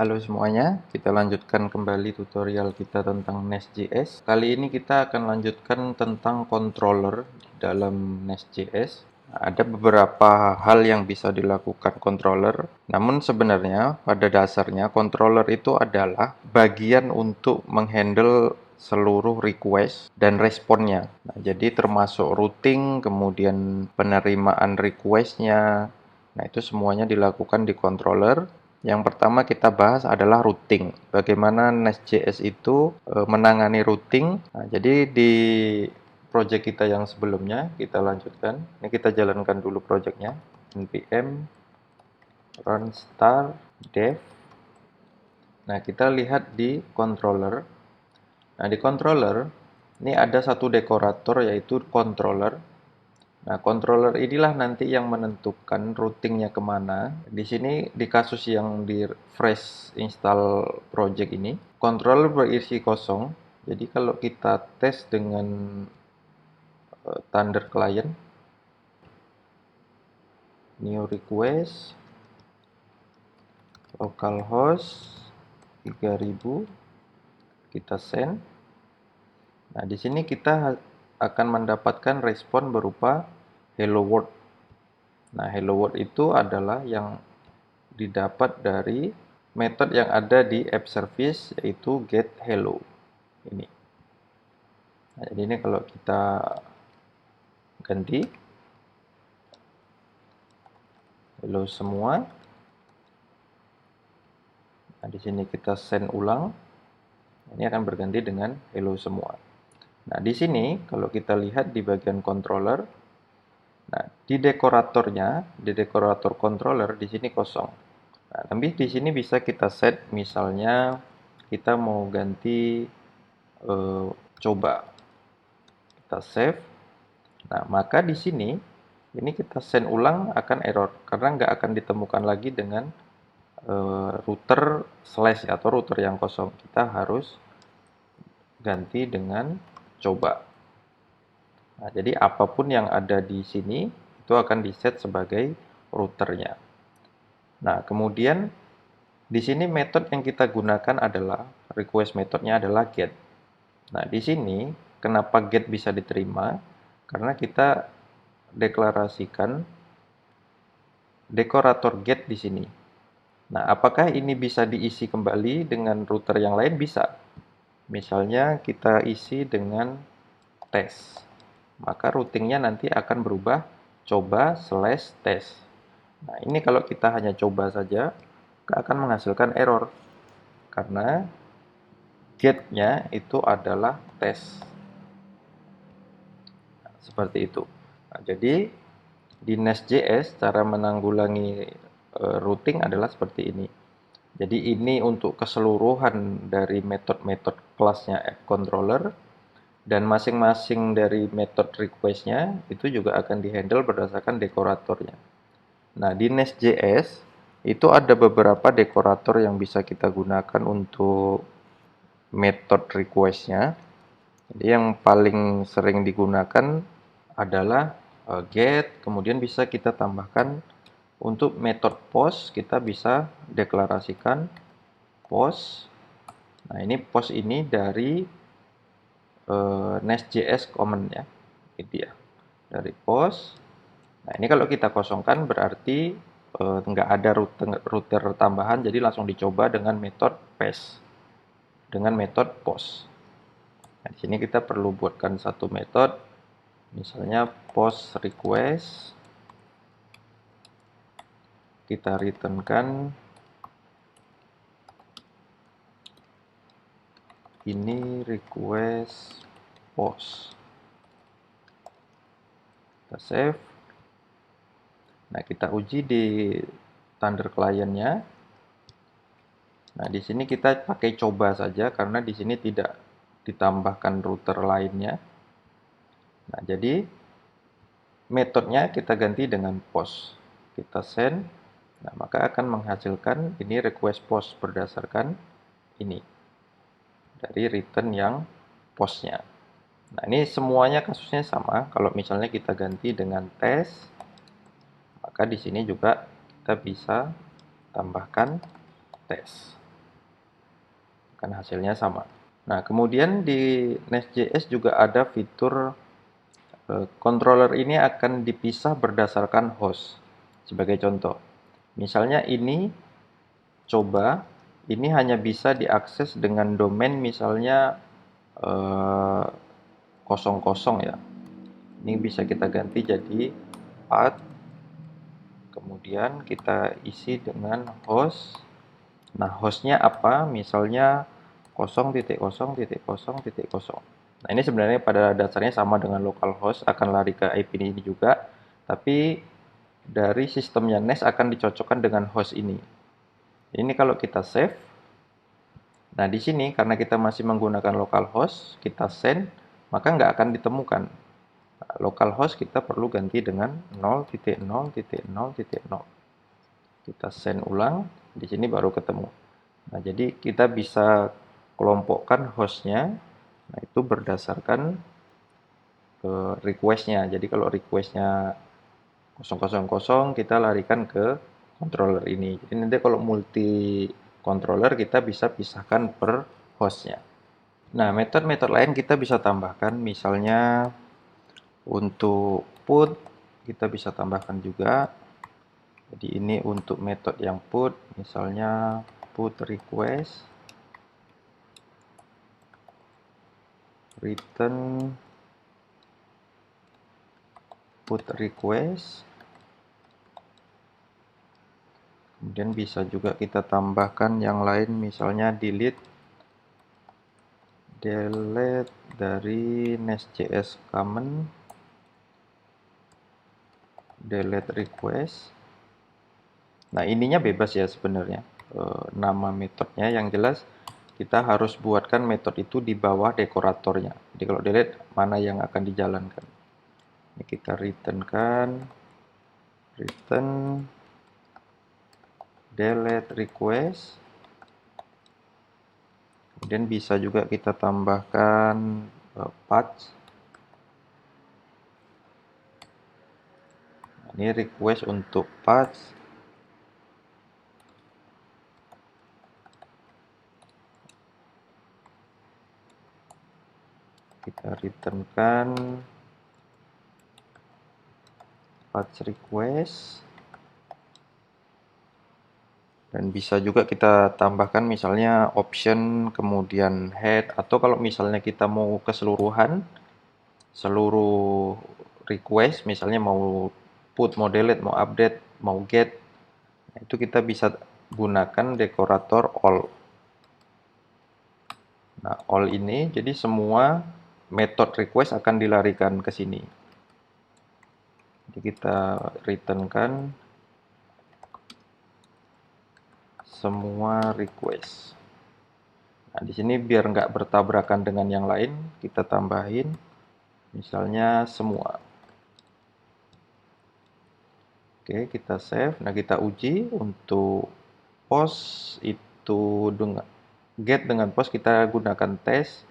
Halo semuanya, kita lanjutkan kembali tutorial kita tentang Nest.js. Kali ini kita akan lanjutkan tentang controller dalam Nest.js. Ada beberapa hal yang bisa dilakukan controller, namun sebenarnya pada dasarnya controller itu adalah bagian untuk menghandle seluruh request dan responnya. Nah, jadi termasuk routing, kemudian penerimaan requestnya. Nah, itu semuanya dilakukan di controller. Yang pertama kita bahas adalah routing. Bagaimana Nest.js itu menangani routing. Nah, jadi di project kita yang sebelumnya kita lanjutkan. Ini kita jalankan dulu projectnya. npm run start dev. Nah, kita lihat di controller. Nah, di controller ini ada satu dekorator yaitu controller. Nah, controller inilah nanti yang menentukan routingnya kemana. Di sini di kasus yang di fresh install project ini, controller berisi kosong. Jadi kalau kita tes dengan Thunder Client, new request, localhost 3000, kita send. Nah, di sini kita akan mendapatkan respon berupa hello world. Nah, hello world itu adalah yang didapat dari metode yang ada di app service yaitu get hello ini. Nah, jadi ini kalau kita ganti hello semua. Nah, di sini kita send ulang. Ini akan berganti dengan hello semua. Nah, di sini kalau kita lihat di bagian controller, nah di dekoratornya, di dekorator controller di sini kosong. Nah, tapi di sini bisa kita set misalnya kita mau ganti coba. Kita save. Nah, maka di sini ini kita send ulang akan error karena nggak akan ditemukan lagi dengan router slash atau router yang kosong. Kita harus ganti dengan coba. Nah, jadi apapun yang ada di sini itu akan diset sebagai routernya. Nah, kemudian di sini metode yang kita gunakan adalah request metodenya adalah get. Nah, di sini kenapa get bisa diterima? Karena kita deklarasikan dekorator get di sini. Nah, apakah ini bisa diisi kembali dengan router yang lain? Bisa. Misalnya kita isi dengan tes. Maka routingnya nanti akan berubah coba/tes. Nah, ini kalau kita hanya coba saja, akan menghasilkan error. Karena get-nya itu adalah tes. Nah, seperti itu. Nah, jadi di Nest.js cara menanggulangi routing adalah seperti ini. Jadi ini untuk keseluruhan dari metode-metode kelasnya app controller dan masing-masing dari metode request-nya itu juga akan dihandle berdasarkan dekoratornya. Nah, di Nest.js itu ada beberapa dekorator yang bisa kita gunakan untuk metode request-nya. Jadi yang paling sering digunakan adalah get, kemudian bisa kita tambahkan untuk metode post, kita bisa deklarasikan post. Nah, ini post ini dari Nest.js command ya. Ini dia. Dari post. Nah, ini kalau kita kosongkan berarti nggak ada router tambahan, jadi langsung dicoba dengan metode paste. Dengan metode post. Nah, di sini kita perlu buatkan satu metode, misalnya post request. Kita returnkan ini request post. Kita save. Nah, kita uji di Thunder client-nya. Nah, di sini kita pakai coba saja karena di sini tidak ditambahkan router lainnya. Nah, jadi metodenya kita ganti dengan post. Kita send. Nah, maka akan menghasilkan ini request post berdasarkan ini. Dari return yang postnya. Nah, ini semuanya kasusnya sama. Kalau misalnya kita ganti dengan tes, maka di sini juga kita bisa tambahkan tes. akan hasilnya sama. Nah, kemudian di Nest.js juga ada fitur controller ini akan dipisah berdasarkan host. Sebagai contoh, misalnya ini coba, ini hanya bisa diakses dengan domain misalnya 00 ya. Ini bisa kita ganti jadi path, kemudian kita isi dengan host. Nah, hostnya apa? Misalnya 0.0.0.0. Nah, ini sebenarnya pada dasarnya sama dengan localhost, akan lari ke IP ini juga, tapi dari sistemnya Nest akan dicocokkan dengan host ini. Ini kalau kita save, nah di sini karena kita masih menggunakan localhost, kita send, maka nggak akan ditemukan. Nah, localhost kita perlu ganti dengan 0.0.0.0. Kita send ulang, di sini baru ketemu. Nah, jadi kita bisa kelompokkan hostnya, nah itu berdasarkan requestnya. Jadi kalau requestnya 000, kita larikan ke controller ini. Jadi nanti kalau multi controller kita bisa pisahkan per hostnya. Nah, metode-metode lain kita bisa tambahkan, misalnya untuk put kita bisa tambahkan juga. Jadi ini untuk metode yang put, misalnya put request return put request. Kemudian bisa juga kita tambahkan yang lain, misalnya delete dari Nest.js command delete request. Nah, ininya bebas ya sebenarnya, nama metodenya. Yang jelas kita harus buatkan metode itu di bawah dekoratornya. Jadi kalau delete, mana yang akan dijalankan. Ini kita return delete request. Kemudian bisa juga kita tambahkan path. Ini request untuk path. Kita returnkan path request. Dan bisa juga kita tambahkan misalnya option, kemudian head, atau kalau misalnya kita mau keseluruhan, seluruh request, misalnya mau put, mau delete, mau update, mau get, itu kita bisa gunakan dekorator all. Nah, all ini jadi semua metode request akan dilarikan ke sini. Jadi kita returnkan semua request. Nah, di sini biar nggak bertabrakan dengan yang lain, kita tambahin misalnya semua. Oke, kita save. Nah, kita uji untuk post itu dengan get dengan post kita gunakan tes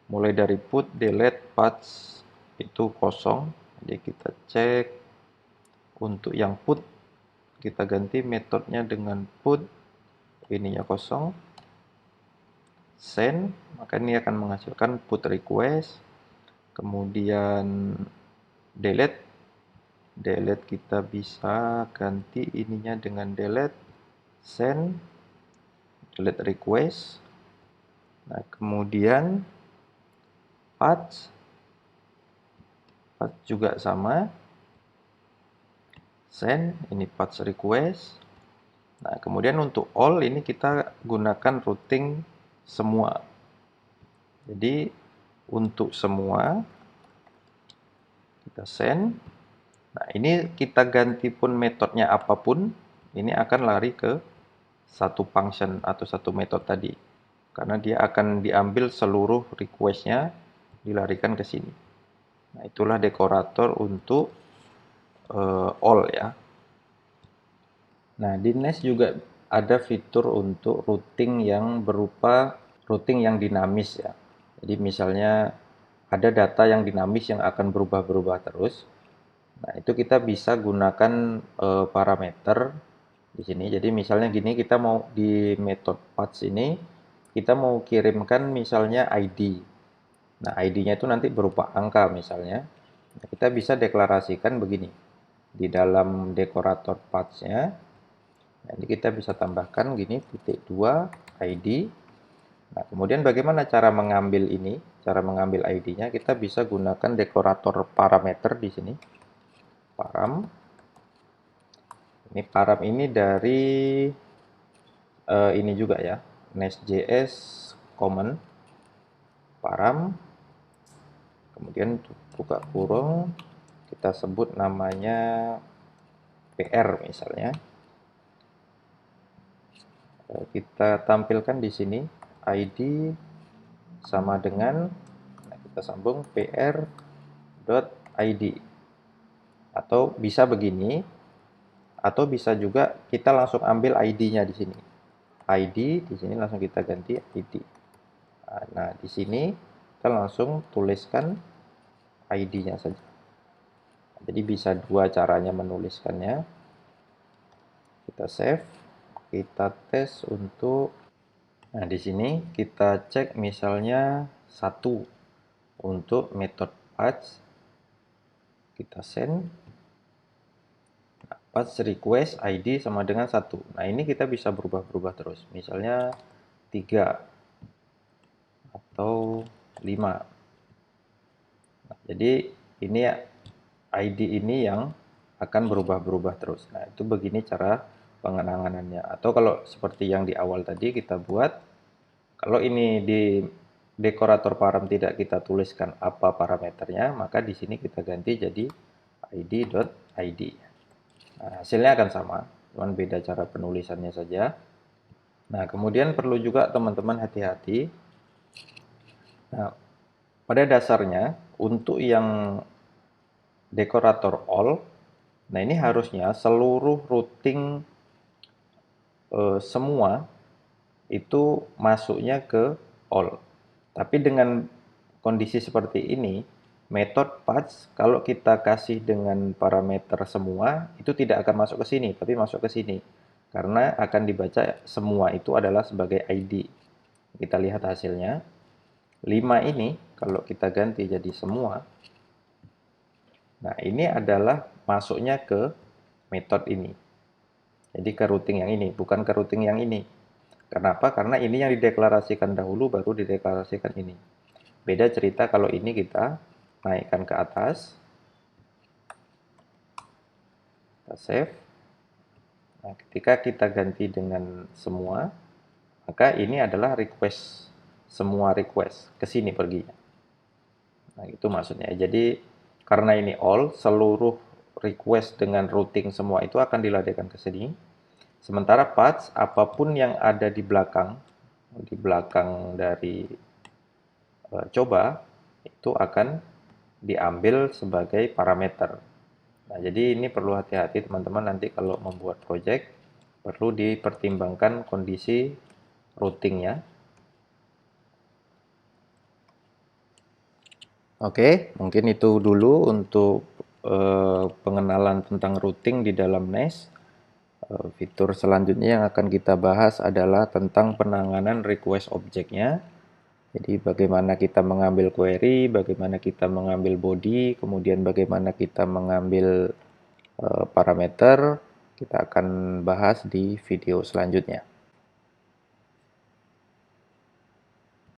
mulai dari put, delete, paths itu kosong. Jadi kita cek untuk yang put, kita ganti metodenya dengan put, ininya kosong. Send, maka ini akan menghasilkan put request. Kemudian delete kita bisa ganti ininya dengan delete, send, delete request. Nah, kemudian path juga sama, send, ini path request. Nah, kemudian untuk all ini kita gunakan routing semua. Jadi untuk semua kita send. Nah, ini kita ganti pun metodenya apapun, ini akan lari ke satu function atau satu metode tadi. Karena dia akan diambil seluruh request-nya, dilarikan ke sini. Nah, itulah dekorator untuk all ya. Nah, di Nest juga ada fitur untuk routing yang berupa routing yang dinamis ya. Jadi misalnya ada data yang dinamis yang akan berubah-berubah terus. Nah, itu kita bisa gunakan parameter di sini. Jadi misalnya gini, kita mau di method path ini kita mau kirimkan misalnya ID. Nah, ID-nya itu nanti berupa angka misalnya. Nah, kita bisa deklarasikan begini. Di dalam dekorator paths-nya, nanti kita bisa tambahkan gini, titik 2 ID. Nah, kemudian bagaimana cara mengambil ini? Cara mengambil ID-nya, kita bisa gunakan dekorator parameter di sini. Param. Ini param ini dari ini juga ya, Nest.js common param. Kemudian buka kurung, kita sebut namanya PR misalnya. Kita tampilkan di sini ID sama dengan, nah kita sambung pr.id, atau bisa begini, atau bisa juga kita langsung ambil ID-nya di sini. ID di sini langsung kita ganti ID. Nah, di sini kita langsung tuliskan ID-nya saja. Jadi bisa dua caranya menuliskannya. Kita save, kita tes untuk, nah di sini kita cek misalnya 1 untuk method patch, kita send, nah, patch request ID sama dengan 1. Nah ini kita bisa berubah-berubah terus, misalnya 3 atau 5. Nah, jadi ini ID ini yang akan berubah-berubah terus. Nah itu begini cara pengenanganannya. Atau kalau seperti yang di awal tadi kita buat, kalau ini di dekorator param tidak kita tuliskan apa parameternya, maka di sini kita ganti jadi id.id. Nah, hasilnya akan sama, cuman beda cara penulisannya saja. Nah, kemudian perlu juga teman-teman hati-hati. Nah, pada dasarnya untuk yang dekorator all, nah ini harusnya seluruh routing semua itu masuknya ke all. Tapi dengan kondisi seperti ini, metode patch kalau kita kasih dengan parameter semua, itu tidak akan masuk ke sini, tapi masuk ke sini. Karena akan dibaca semua itu adalah sebagai ID. Kita lihat hasilnya. 5 ini kalau kita ganti jadi semua, nah ini adalah masuknya ke metode ini. Jadi ke routing yang ini, bukan ke routing yang ini. Kenapa? Karena ini yang dideklarasikan dahulu, baru dideklarasikan ini. Beda cerita kalau ini kita naikkan ke atas. Kita save. Nah, ketika kita ganti dengan semua, maka ini adalah request. Semua request. Ke sini perginya. Nah, itu maksudnya. Jadi, karena ini all, seluruh request dengan routing semua itu akan diladaikan ke sini. Sementara paths, apapun yang ada di belakang dari coba, itu akan diambil sebagai parameter. Nah, jadi ini perlu hati-hati teman-teman nanti kalau membuat project, perlu dipertimbangkan kondisi routingnya. Oke, mungkin itu dulu untuk pengenalan tentang routing di dalam Nest. Fitur selanjutnya yang akan kita bahas adalah tentang penanganan request objeknya. Jadi bagaimana kita mengambil query, bagaimana kita mengambil body, kemudian bagaimana kita mengambil parameter, kita akan bahas di video selanjutnya.